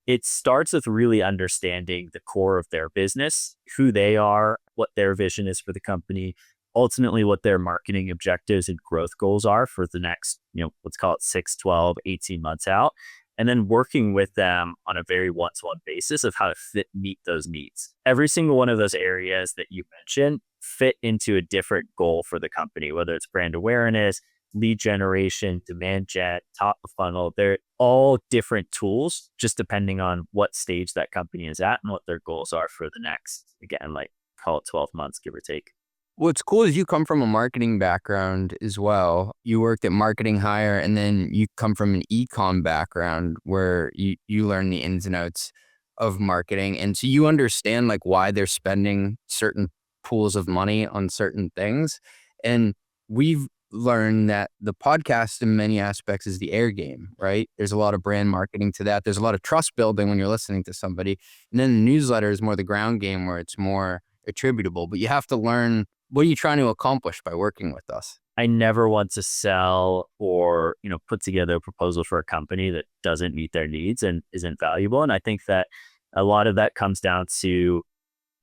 it starts with really understanding the core of their business, who they are, what their vision is for the company, ultimately what their marketing objectives and growth goals are for the next, let's call it 6, 12, 18 months out. And then working with them on a very one-to-one basis of how to meet those needs. Every single one of those areas that you mentioned fit into a different goal for the company, whether it's brand awareness, lead generation, demand gen, top of funnel. They're all different tools, just depending on what stage that company is at and what their goals are for the next, again, like call it 12 months, give or take. What's cool is you come from a marketing background as well. You worked at Marketing Hire, and then you come from an e-com background where you learn the ins and outs of marketing. And so you understand like why they're spending certain pools of money on certain things. And we've learned that the podcast in many aspects is the air game, right? There's a lot of brand marketing to that. There's a lot of trust building when you're listening to somebody. And then the newsletter is more the ground game where it's more attributable, but you have to learn, what are you trying to accomplish by working with us? I never want to sell or, put together a proposal for a company that doesn't meet their needs and isn't valuable. And I think that a lot of that comes down to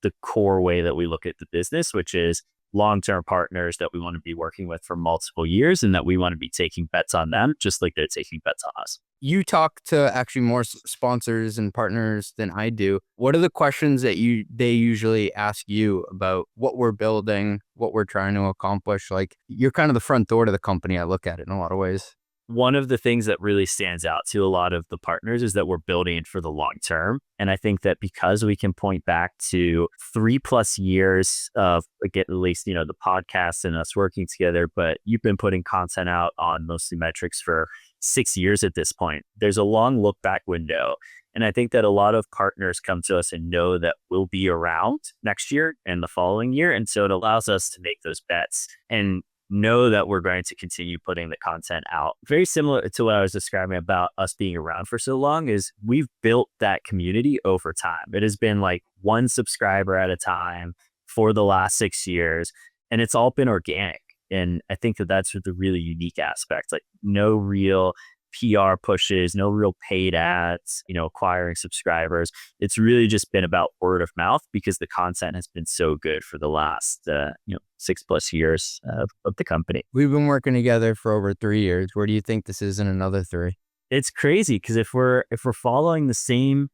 the core way that we look at the business, which is long-term partners that we want to be working with for multiple years and that we want to be taking bets on them, just like they're taking bets on us. You talk to actually more sponsors and partners than I do. What are the questions that they usually ask you about what we're building, what we're trying to accomplish? Like, you're kind of the front door to the company. I look at it in a lot of ways. One of the things that really stands out to a lot of the partners is that we're building it for the long term. And I think that because we can point back to 3+ years of, again, at least, the podcast and us working together, but you've been putting content out on Mostly Metrics for 6 years at this point. There's a long look back window. And I think that a lot of partners come to us and know that we'll be around next year and the following year. And so it allows us to make those bets and know that we're going to continue putting the content out. Very similar to what I was describing about us being around for so long is we've built that community over time. It has been like 1 subscriber at a time for the last 6 years, and it's all been organic. And I think that that's the really unique aspect, like no real PR pushes, no real paid ads, acquiring subscribers. It's really just been about word of mouth because the content has been so good for the last, 6+ years of the company. We've been working together for over 3 years. Where do you think this is in another 3? It's crazy because if we're following the same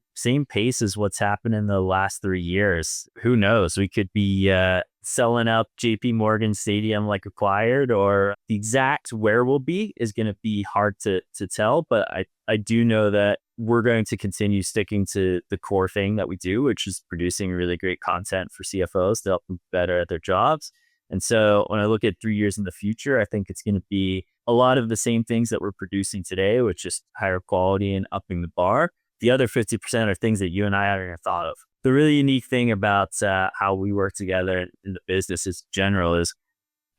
pace as what's happened in the last 3 years, who knows? We could be selling out JP Morgan Stadium like acquired, or the exact where we'll be is going to be hard to tell. But I do know that we're going to continue sticking to the core thing that we do, which is producing really great content for CFOs to help them better at their jobs. And so when I look at 3 years in the future, I think it's going to be a lot of the same things that we're producing today, which is higher quality and upping the bar. The other 50% are things that you and I haven't even thought of. The really unique thing about how we work together in the business in general is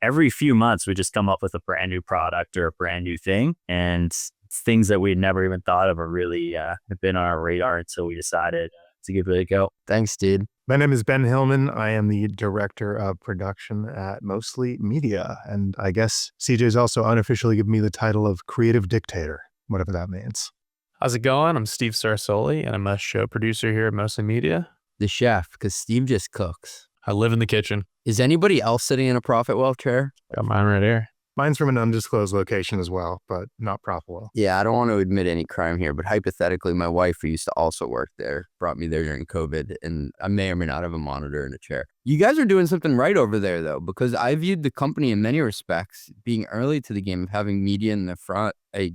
every few months, we just come up with a brand new product or a brand new thing. And things that we'd never even thought of are really have been on our radar until we decided to give it a go. Thanks, dude. My name is Ben Hillman. I am the director of production at Mostly Media. And I guess CJ's also unofficially given me the title of creative dictator, whatever that means. How's it going? I'm Steve Cerasoli, and I'm a show producer here at Mostly Media. The chef, because Steve just cooks. I live in the kitchen. Is anybody else sitting in a Profit Wealth chair? Got mine right here. Mine's from an undisclosed location as well, but not Profit Wealth. Yeah, I don't want to admit any crime here, but hypothetically, my wife, who used to also work there, brought me there during COVID, and I may or may not have a monitor in a chair. You guys are doing something right over there, though, because I viewed the company in many respects being early to the game of having media in the front, a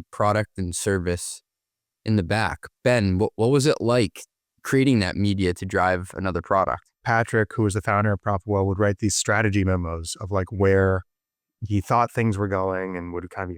product and service in the back. Ben, what was it like creating that media to drive another product? Patrick, who was the founder of ProfitWell, would write these strategy memos of like where he thought things were going and would kind of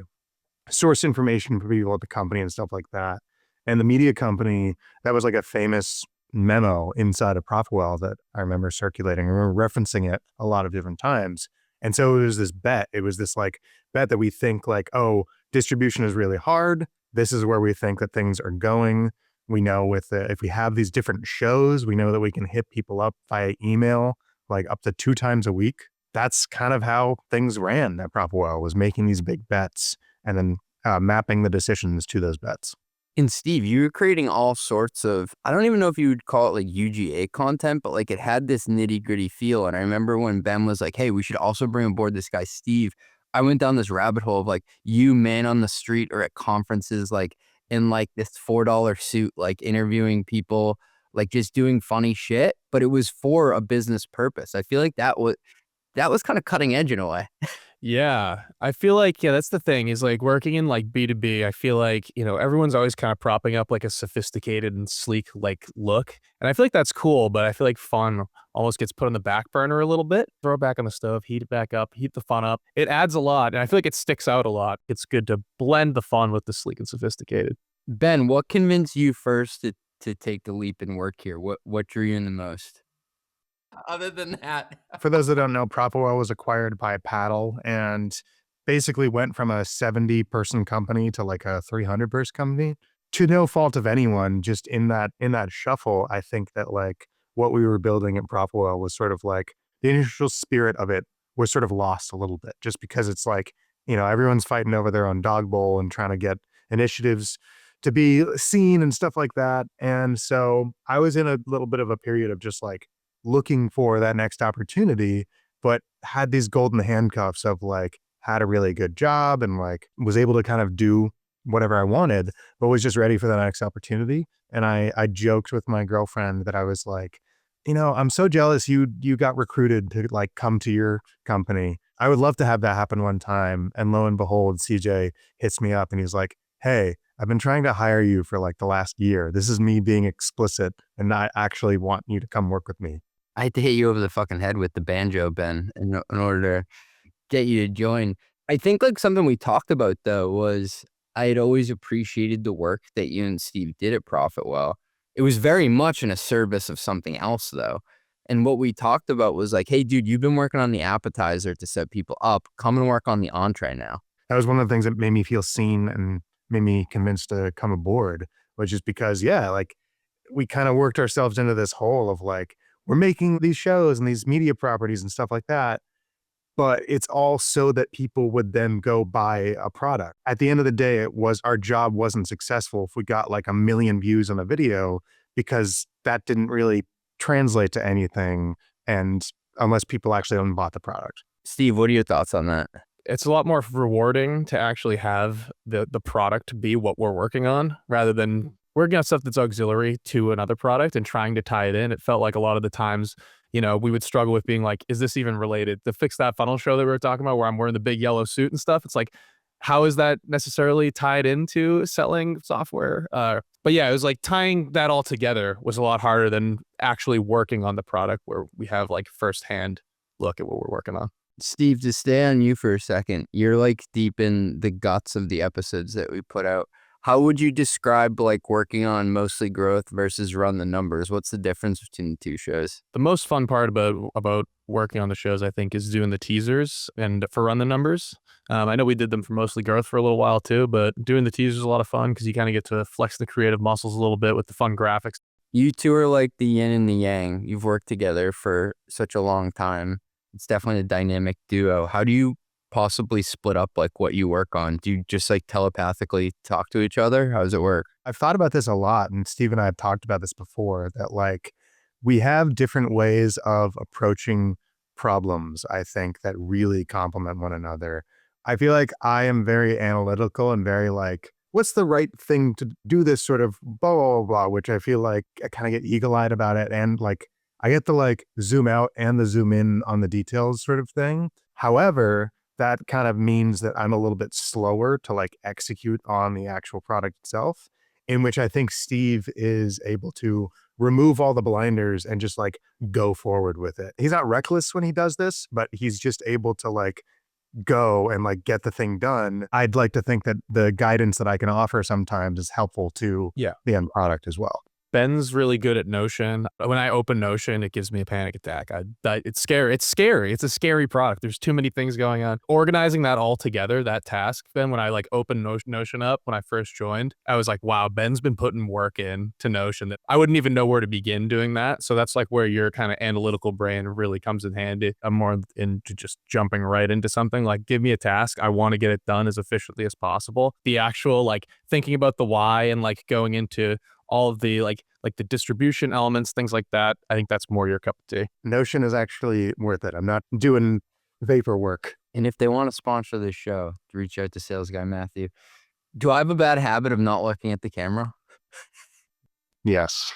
source information for people at the company and stuff like that. And the media company, that was like a famous memo inside of ProfitWell that I remember circulating. I remember referencing it a lot of different times. And so it was this bet. It was this like bet that we think like, oh, distribution is really hard. This is where we think that things are going. We know if we have these different shows, we know that we can hit people up via email like up to 2 times a week. That's kind of how things ran at ProfitWell, was making these big bets and then mapping the decisions to those bets. And Steve, you were creating all sorts of, I don't even know if you would call it like UGA content, but like it had this nitty gritty feel. And I remember when Ben was like, hey, we should also bring aboard this guy, Steve. I went down this rabbit hole of like you man on the street or at conferences, like in like this $4 suit, like interviewing people, like just doing funny shit, but it was for a business purpose. I feel like that was kind of cutting edge in a way. Yeah, I feel like, yeah, that's the thing is like working in like B2B, I feel like, everyone's always kind of propping up like a sophisticated and sleek like look. And I feel like that's cool, but I feel like fun almost gets put on the back burner a little bit. Throw it back on the stove, heat it back up, heat the fun up. It adds a lot. And I feel like it sticks out a lot. It's good to blend the fun with the sleek and sophisticated. Ben, what convinced you first to take the leap and work here? What drew you in the most? Other than that. For those that don't know, ProfitWell was acquired by Paddle and basically went from a 70-person company to like a 300-person company. To no fault of anyone, just in that shuffle, I think that like what we were building at ProfitWell was sort of like the initial spirit of it was sort of lost a little bit, just because it's like, everyone's fighting over their own dog bowl and trying to get initiatives to be seen and stuff like that. And so I was in a little bit of a period of just like looking for that next opportunity, but had these golden handcuffs of like had a really good job and like was able to kind of do whatever I wanted, but was just ready for the next opportunity. And I joked with my girlfriend that I was like, I'm so jealous you got recruited to like come to your company. I would love to have that happen one time. And lo and behold, CJ hits me up and he's like, hey, I've been trying to hire you for like the last year. This is me being explicit and I actually want you to come work with me. I had to hit you over the fucking head with the banjo, Ben, in order to get you to join. I think like something we talked about though was I had always appreciated the work that you and Steve did at ProfitWell. It was very much in a service of something else though. And what we talked about was like, hey dude, you've been working on the appetizer to set people up. Come and work on the entree now. That was one of the things that made me feel seen and made me convinced to come aboard, which is because, yeah, like we kind of worked ourselves into this hole of like, we're making these shows and these media properties and stuff like that, but it's all so that people would then go buy a product. At the end of the day, our job wasn't successful if we got like 1 million views on a video, because that didn't really translate to anything, and unless people actually own and bought the product. Steve, what are your thoughts on that? It's a lot more rewarding to actually have the product be what we're working on rather than working on stuff that's auxiliary to another product and trying to tie it in. It felt like a lot of the times, we would struggle with being like, is this even related? The Fix That Funnel show that we were talking about where I'm wearing the big yellow suit and stuff. It's like, how is that necessarily tied into selling software? But yeah, it was like tying that all together was a lot harder than actually working on the product where we have like firsthand look at what we're working on. Steve, to stay on you for a second, you're like deep in the guts of the episodes that we put out. How would you describe like working on Mostly Growth versus Run the Numbers? What's the difference between the two shows? The most fun part about working on the shows, I think, is doing the teasers and for Run the Numbers. I know we did them for Mostly Growth for a little while too, but doing the teasers is a lot of fun because you kind of get to flex the creative muscles a little bit with the fun graphics. You two are like the yin and the yang. You've worked together for such a long time. It's definitely a dynamic duo. How do you possibly split up like what you work on? Do you just like telepathically talk to each other? How does it work? I've thought about this a lot, and Steve and I have talked about this before, that like we have different ways of approaching problems, I think, that really complement one another. I feel like I am very analytical and very like, what's the right thing to do this sort of blah, blah, blah, blah, which I feel like I kind of get eagle-eyed about it. And like, I get the like zoom out and the zoom in on the details sort of thing. However, that kind of means that I'm a little bit slower to like execute on the actual product itself, in which I think Steve is able to remove all the blinders and just like go forward with it. He's not reckless when he does this, but he's just able to like go and like get the thing done. I'd like to think that the guidance that I can offer sometimes is helpful to the end product as well. Ben's really good at Notion. When I open Notion, it gives me a panic attack. It's scary. It's scary. It's a scary product. There's too many things going on. Organizing that all together, that task, Ben, when I like opened Notion up when I first joined, I was like, wow, Ben's been putting work in to Notion that I wouldn't even know where to begin doing that. So that's like where your kind of analytical brain really comes in handy. I'm more into just jumping right into something. Like, give me a task. I want to get it done as efficiently as possible. The actual like thinking about the why and like going into all of the like the distribution elements, things like that. I think that's more your cup of tea. Notion is actually worth it. I'm not doing vapor work. And if they want to sponsor this show, reach out to sales guy Matthew. Do I have a bad habit of not looking at the camera? Yes.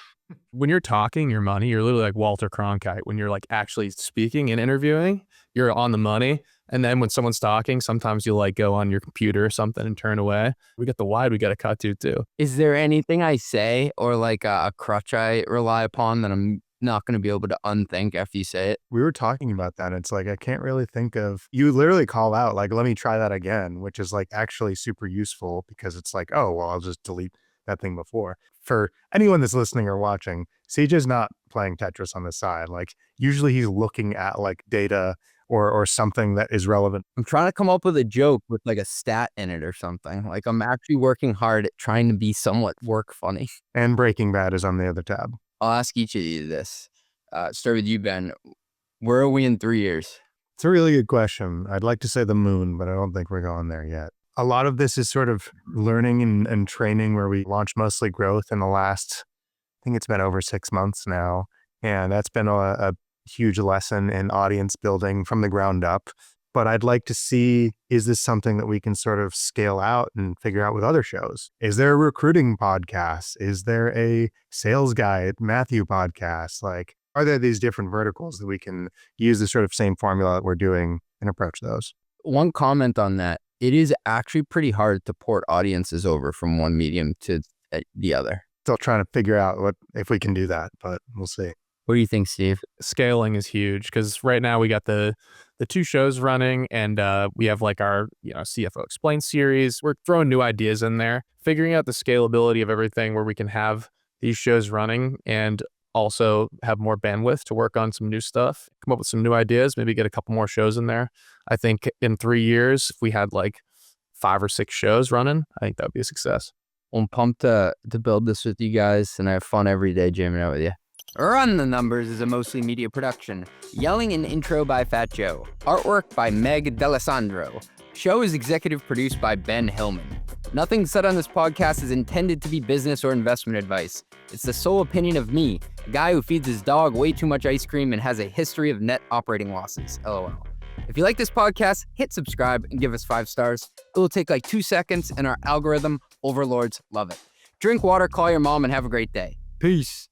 When you're talking your money, you're literally like Walter Cronkite. When you're like actually speaking and interviewing, you're on the money. And then when someone's talking, sometimes you'll like go on your computer or something and turn away. We got the wide we got to cut to too. Is there anything I say or like a crutch I rely upon that I'm not going to be able to unthink after you say it? We were talking about that. It's like, I can't really think of, you literally call out like, let me try that again, which is like actually super useful because it's like, oh, well, I'll just delete that thing before. For anyone that's listening or watching, CJ's not playing Tetris on the side. Like usually he's looking at like data or something that is relevant. I'm trying to come up with a joke with like a stat in it or something. Like I'm actually working hard at trying to be somewhat work funny. And Breaking Bad is on the other tab. I'll ask each of you this. Start with you, Ben. Where are we in 3 years? It's a really good question. I'd like to say the moon, but I don't think we're going there yet. A lot of this is sort of learning and training where we launched Mostly Growth in the last, I think it's been over 6 months now. And that's been a huge lesson in audience building from the ground up. But I'd like to see, is this something that we can sort of scale out and figure out with other shows? Is there a recruiting podcast? Is there a sales guy Matthew podcast? Like, are there these different verticals that we can use the sort of same formula that we're doing and approach those? One comment on that. It is actually pretty hard to port audiences over from one medium to the other. Still trying to figure out what if we can do that, but we'll see. What do you think, Steve? Scaling is huge because right now we got the 2 shows running and we have like our CFO Explain series. We're throwing new ideas in there, figuring out the scalability of everything where we can have these shows running and also have more bandwidth to work on some new stuff, come up with some new ideas, maybe get a couple more shows in there. I think in 3 years, if we had like 5 or 6 shows running, I think that would be a success. I'm pumped to build this with you guys and I have fun every day jamming out with you. Run the Numbers is a mostly media production. Yelling and intro by Fat Joe. Artwork by Meg D'Alessandro. Show is executive produced by Ben Hillman. Nothing said on this podcast is intended to be business or investment advice. It's the sole opinion of me, a guy who feeds his dog way too much ice cream and has a history of net operating losses. LOL. If you like this podcast, hit subscribe and give us 5 stars. It will take like 2 seconds and our algorithm overlords love it. Drink water, call your mom, and have a great day. Peace.